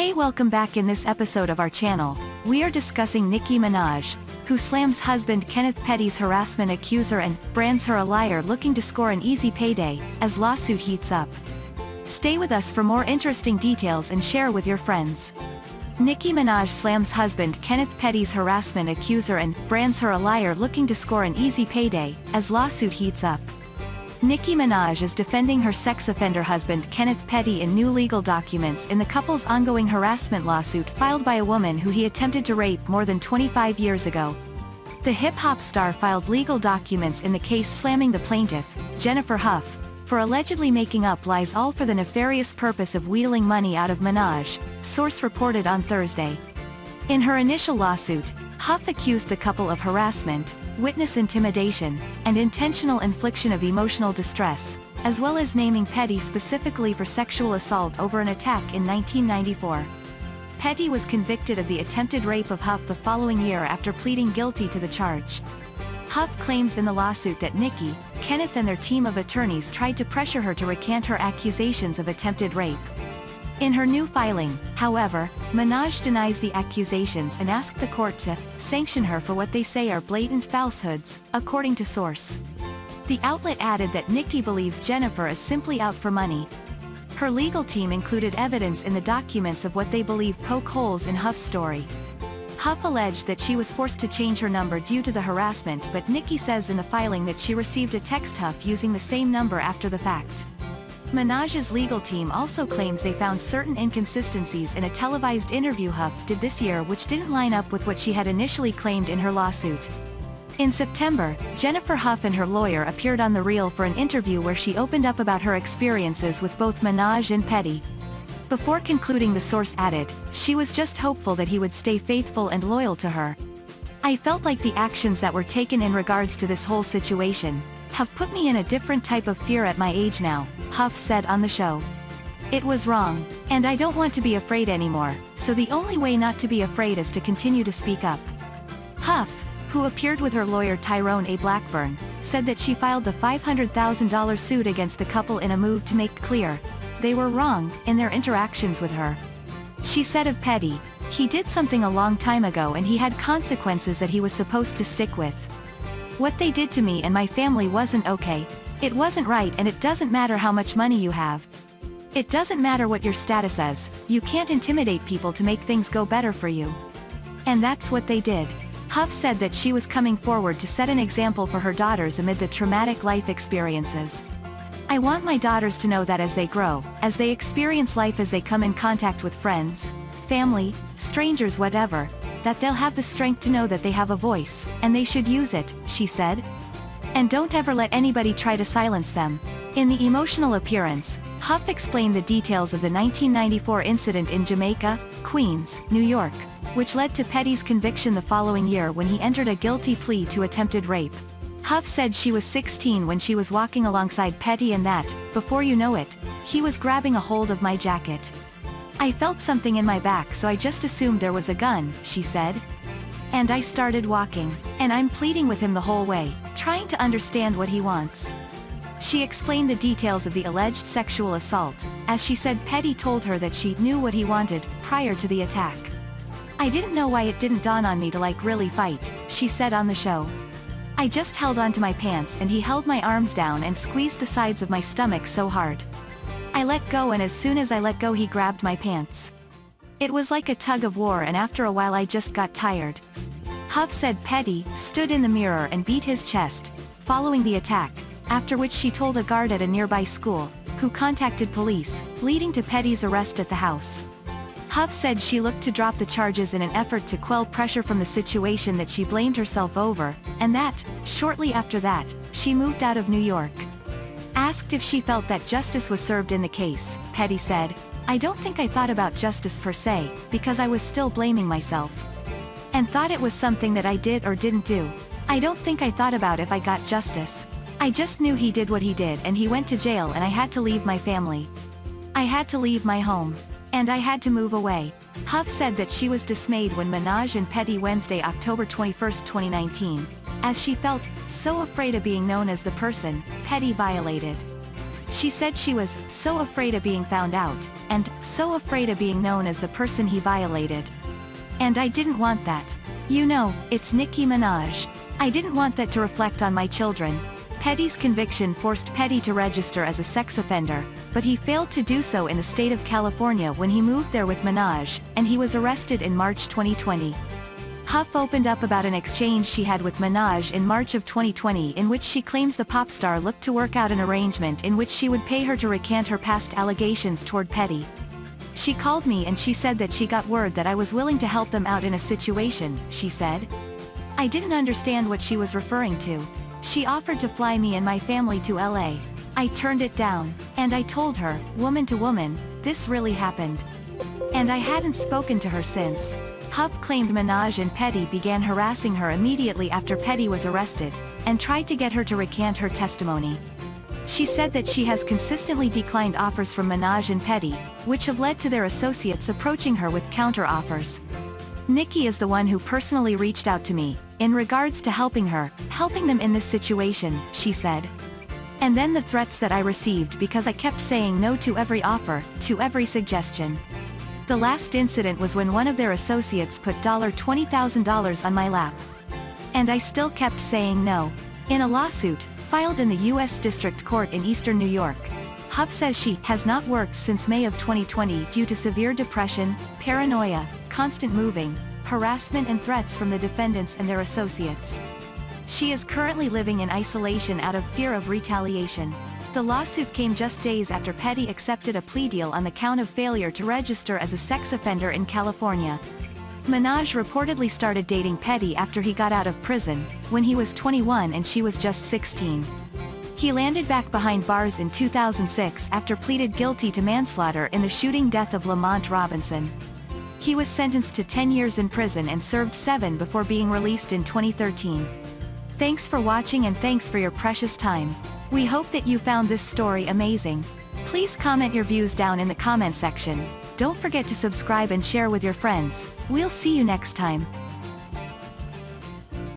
Hey, welcome back. In this episode of our channel, we are discussing Nicki Minaj, who slams husband Kenneth Petty's harassment accuser and brands her a liar looking to score an easy payday, as lawsuit heats up. Stay with us for more interesting details and share with your friends. Nicki Minaj slams husband Kenneth Petty's harassment accuser and brands her a liar looking to score an easy payday, as lawsuit heats up. Nicki Minaj is defending her sex offender husband Kenneth Petty in new legal documents in the couple's ongoing harassment lawsuit filed by a woman who he attempted to rape more than 25 years ago. The hip-hop star filed legal documents in the case slamming the plaintiff, Jennifer Hough, for allegedly making up lies, all for the nefarious purpose of wheedling money out of Minaj, source reported on Thursday. In her initial lawsuit, Hough accused the couple of harassment, witness intimidation, and intentional infliction of emotional distress, as well as naming Petty specifically for sexual assault over an attack in 1994. Petty was convicted of the attempted rape of Hough the following year after pleading guilty to the charge. Hough claims in the lawsuit that Nicki, Kenneth and their team of attorneys tried to pressure her to recant her accusations of attempted rape. In her new filing, however, Minaj denies the accusations and asked the court to sanction her for what they say are blatant falsehoods, according to source. The outlet added that Nicki believes Jennifer is simply out for money. Her legal team included evidence in the documents of what they believe poke holes in Hough's story. Hough alleged that she was forced to change her number due to the harassment, but Nicki says in the filing that she received a text Hough using the same number after the fact. Minaj's legal team also claims they found certain inconsistencies in a televised interview Hough did this year which didn't line up with what she had initially claimed in her lawsuit. In September, Jennifer Hough and her lawyer appeared on The Real for an interview where she opened up about her experiences with both Minaj and Petty. Before concluding, the source added, she was just hopeful that he would stay faithful and loyal to her. I felt like the actions that were taken in regards to this whole situation have put me in a different type of fear at my age now, Hough said on the show. It was wrong, and I don't want to be afraid anymore, so the only way not to be afraid is to continue to speak up. Hough, who appeared with her lawyer Tyrone A. Blackburn, said that she filed the $500,000 suit against the couple in a move to make clear they were wrong in their interactions with her. She said of Petty, he did something a long time ago and he had consequences that he was supposed to stick with. What they did to me and my family wasn't okay. It wasn't right, and it doesn't matter how much money you have. It doesn't matter what your status is, you can't intimidate people to make things go better for you. And that's what they did. Hough said that she was coming forward to set an example for her daughters amid the traumatic life experiences. I want my daughters to know that as they grow, as they experience life, as they come in contact with friends, family, strangers, whatever, that they'll have the strength to know that they have a voice, and they should use it, she said. And don't ever let anybody try to silence them. In the emotional appearance, Hough explained the details of the 1994 incident in Jamaica, Queens, New York, which led to Petty's conviction the following year when he entered a guilty plea to attempted rape. Hough said she was 16 when she was walking alongside Petty and that, before you know it, he was grabbing a hold of my jacket. I felt something in my back, so I just assumed there was a gun, she said. And I started walking, and I'm pleading with him the whole way, trying to understand what he wants. She explained the details of the alleged sexual assault, as she said Petty told her that she knew what he wanted prior to the attack. I didn't know why it didn't dawn on me to really fight, she said on the show. I just held onto my pants and he held my arms down and squeezed the sides of my stomach so hard. I let go, and as soon as I let go he grabbed my pants. It was like a tug of war, and after a while I just got tired. Hough said Petty stood in the mirror and beat his chest, following the attack, after which she told a guard at a nearby school, who contacted police, leading to Petty's arrest at the house. Hough said she looked to drop the charges in an effort to quell pressure from the situation that she blamed herself over, and that, shortly after that, she moved out of New York. Asked if she felt that justice was served in the case, Petty said, I don't think I thought about justice per se, because I was still blaming myself. And thought it was something that I did or didn't do. I don't think I thought about if I got justice. I just knew he did what he did and he went to jail, and I had to leave my family. I had to leave my home. And I had to move away. Hough said that she was dismayed when Minaj and Petty Wednesday, October 21, 2019, as she felt so afraid of being known as the person Petty violated. She said she was so afraid of being found out, and so afraid of being known as the person he violated. And I didn't want that. You know, it's Nicki Minaj. I didn't want that to reflect on my children. Petty's conviction forced Petty to register as a sex offender, but he failed to do so in the state of California when he moved there with Minaj, and he was arrested in March 2020. Huff opened up about an exchange she had with Minaj in March of 2020 in which she claims the pop star looked to work out an arrangement in which she would pay her to recant her past allegations toward Petty. She called me and she said that she got word that I was willing to help them out in a situation, she said. I didn't understand what she was referring to. She offered to fly me and my family to LA. I turned it down, and I told her, woman to woman, this really happened. And I hadn't spoken to her since. Huff claimed Minaj and Petty began harassing her immediately after Petty was arrested, and tried to get her to recant her testimony. She said that she has consistently declined offers from Minaj and Petty, which have led to their associates approaching her with counter-offers. Nicki is the one who personally reached out to me, in regards to helping them in this situation, she said. And then the threats that I received because I kept saying no to every offer, to every suggestion. The last incident was when one of their associates put $20,000 on my lap. And I still kept saying no. In a lawsuit, filed in the U.S. District Court in Eastern New York, Huff says she has not worked since May of 2020 due to severe depression, paranoia, constant moving, harassment and threats from the defendants and their associates. She is currently living in isolation out of fear of retaliation. The lawsuit came just days after Petty accepted a plea deal on the count of failure to register as a sex offender in California. Minaj reportedly started dating Petty after he got out of prison, when he was 21 and she was just 16. He landed back behind bars in 2006 after pleaded guilty to manslaughter in the shooting death of Lamont Robinson. He was sentenced to 10 years in prison and served 7 before being released in 2013. Thanks for watching and thanks for your precious time. We hope that you found this story amazing. Please comment your views down in the comment section. Don't forget to subscribe and share with your friends. We'll see you next time.